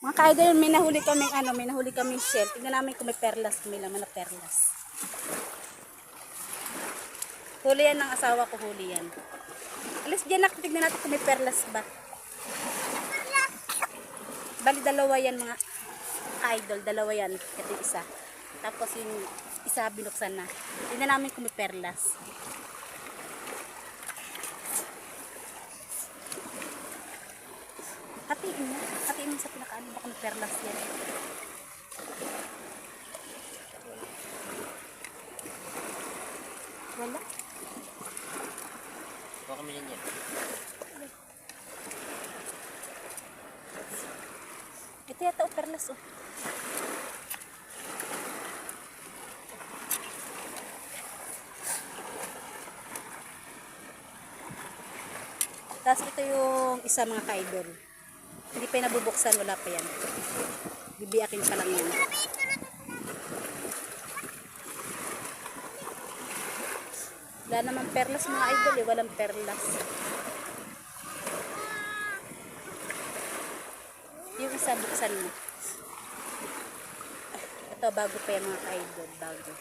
Mga ka-idol, may nahuli kaming shell. Tingnan namin kung may perlas, kung may laman na perlas. Huli yan ng asawa ko, huli yan. Alis dyan, tignan natin kung may perlas ba. Bali, dalawa yan mga ka-idol, dalawa yan. Ito yung isa. Tapos yung isa binuksan na. Tingnan namin kung may perlas. Hatiin mo sa pinakaano, baka may perlas yan. Wala. Baka kami yan. Ito yata o perlas o. Tapos ito yung isa mga ka-idol. Hindi pa yung nabubuksan, wala pa yan. Bibiyakin pa lang yan. Wala naman perlas mga idol eh, walang perlas. Yung isa buksan mo. Ito bago pa yan mga ka-idol, bago.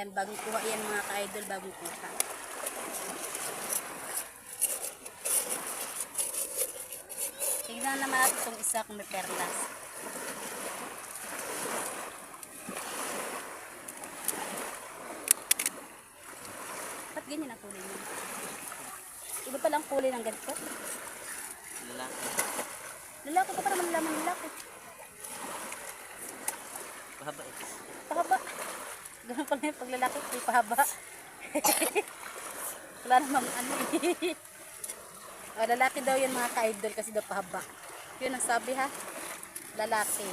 Yan, bagong kuha yan mga ka-idol, bagong kuha. Tignan naman natin itong isa kung may perlas. Ba't ganyan ang kulay niya? Iba pala ang kulay ng ganito? Lalaki. Lalaki ka para malalaman lalaki. Pahaba eh. Pahaba. Ganun pala yung paglalaki, may pahaba. Wala namang ano eh. O, lalaki daw yan mga ka-idol kasi daw pahaba. Yun ang sabi ha. Lalaki.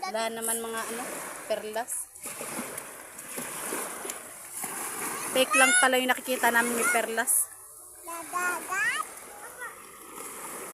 Wala naman mga ano, perlas. Fake lang pala yung nakikita namin may perlas.